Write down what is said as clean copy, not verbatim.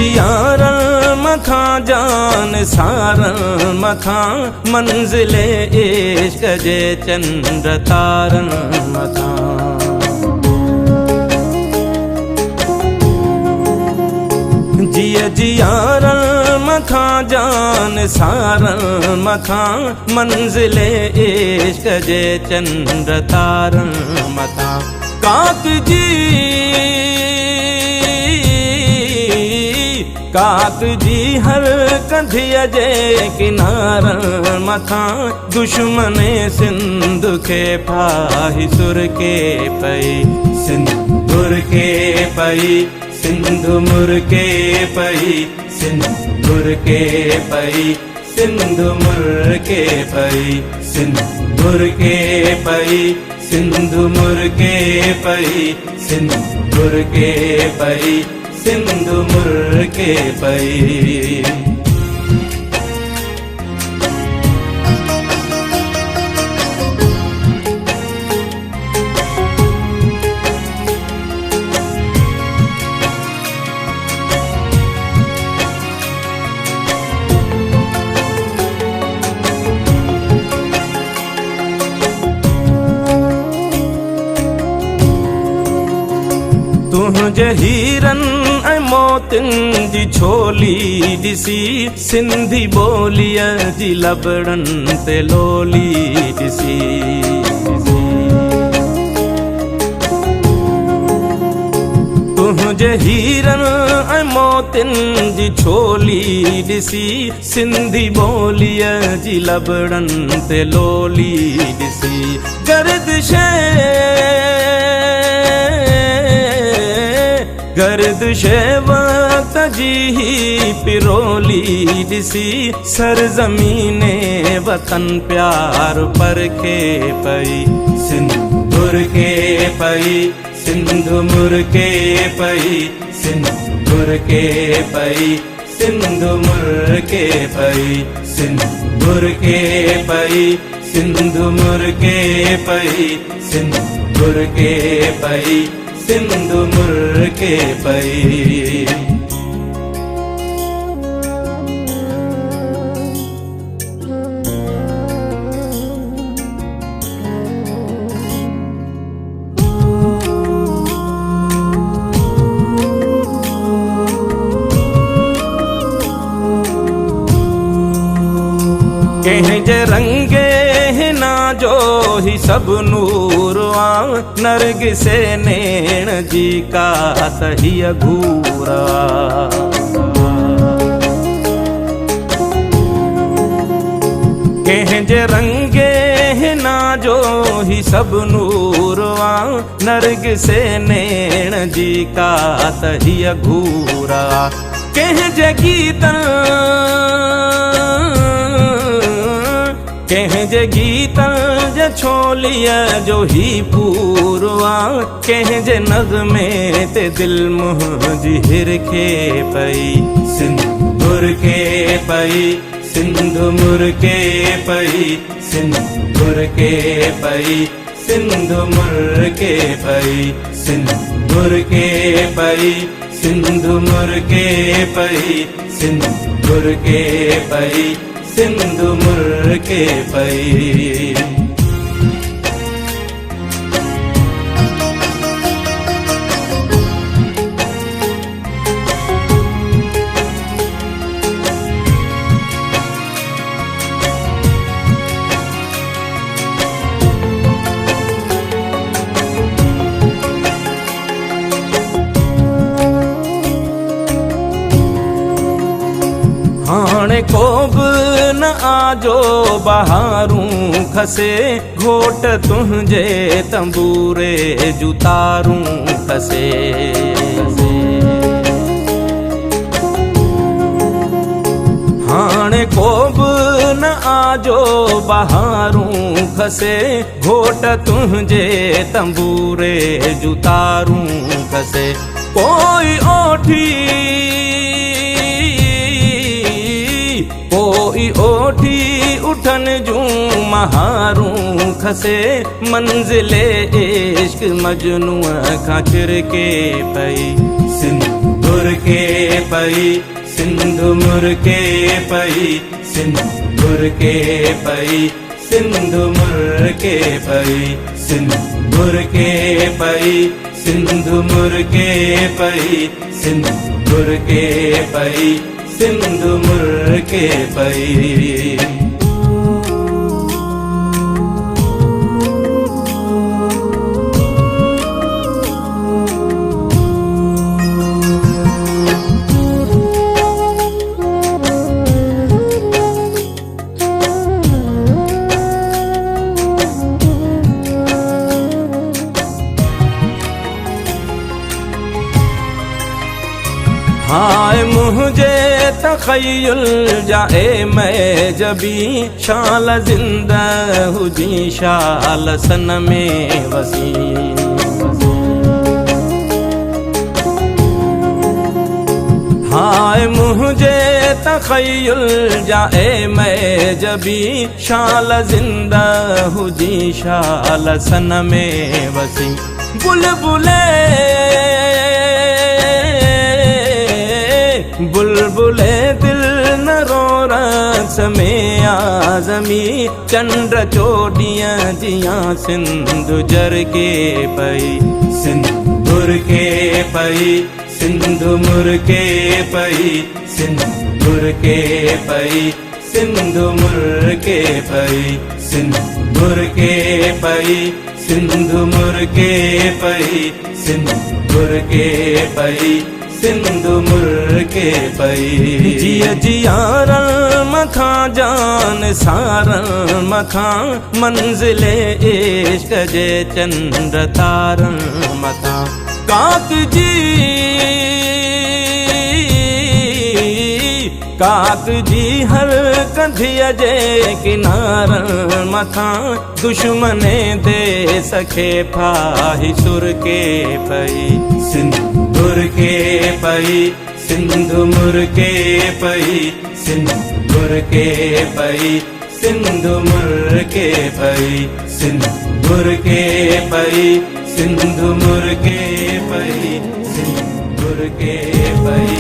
जियारन मखां जान सारन मखां मंजिले इश्क जे चंद्र तारन मखां। जिया जियारन मखां जान सारन मखां मंजिले इश्क जे चंद्र तारन मखां। काक जी हर कंधिया जे किनारन मखां दुश्मन सिंध के फाही सुर के पई सिंदूर के पई सिंधु मुर के पई सिंदूर के पई सिंधु मुर के पई सिंदूर के पई सिंधु मुर के पई सिंदूर के पई सिंधु मुर के पई। तुझे हीरन ऐं मोतिन जी छोली ॾिसी सिंधी ॿोलीअ जी लबड़न ते लोली ॾिसी। तुझे हीरन ऐं मोतिन जी छोली ॾिसी सिंधी ॿोलीअ जी लबड़न ते लोली ॾिसी। गर्दिश वक्त जी ही पिरोली ॾिसी सरज़मीने वतन प्यार परखे पई सिंदूर के पई सिंधु मुर के पई सिंदूर के पई सिंधु मुर के पई सिंदूर के पई सिंधु मुर के पई सिंदूर के पई सिंधु मुर के पई। कंहिं जे रंगे हिना जो ही सब नूर आ नरगिसे नैण जी का तही घूरा। कंहिं जे रंगे हिना जो ही सब नूर आ नरगिसे नैण जी का तही घूरा। कंहिं जे गीतन कंहिं जे गीतन जे छोलीअ जो ही पूरवा। कंहिं जे नग़्मे ते दिल मुंहिंजी हिरखे पई सिंदूर के पई सिंधु मुर के पई सिंदूर के पई सिंधु मुर के पई सिंदूर के पई सिंधु मुर के पई सिंदूर के पई सिंधु मुर के पई। हाणे को बि न आजो बहारूं खसे घोट तुंहिंजे तंबूरे जूं तारूं खसे। हाणे को बि न आजो बहारूं खसे घोट तुंहिंजे तंबूरे जूं तारूं खसे। कोई कोई ओठी उठन जूं महारूं खसे मंजिले इश्क मजनूअ खां चिरके पई सिंध मुरके पई सिंध मुरके पई सिंध मुरके पई सिंध मुरके पई सिंध मुरके पई सिंध मुरके पई सिंध मुरके पई सिंध मुरके पई। हाय मुझे तखय्युल जाए मैं जबी शाल जिंदा हुजी शाल सन में वसी। हाय मुझे तखय्युल जाए मैं जबी शाल जिंदा हुजी शाल सन में वसी। बुलबुले बुलबुले दिल न रो रक्स में आज़मी चंद्र चोटियां जियां सिंधु जर के पई सिंध मुरके पई सिंध मुरके पई सिंध मुरके पई सिंध मुरके पई सिंध मुरके पई सिंध मुरके पई सिंध मुरके पई सिंध मुरके पई। जिया जियारन मखां जान सारन मखां मंजिले इश्क जे चंद्र तारन मखां काक जी हर कंधिया जे किनारन मखां दुश्मने दे सखे फाही सुरके पई सिंध मुरके पई सिंध मुरके पई सिंध मुरके पई सिंध मुरके पई सिंध मुरके पई सिंध मुरके पई सिंध मुरके पई।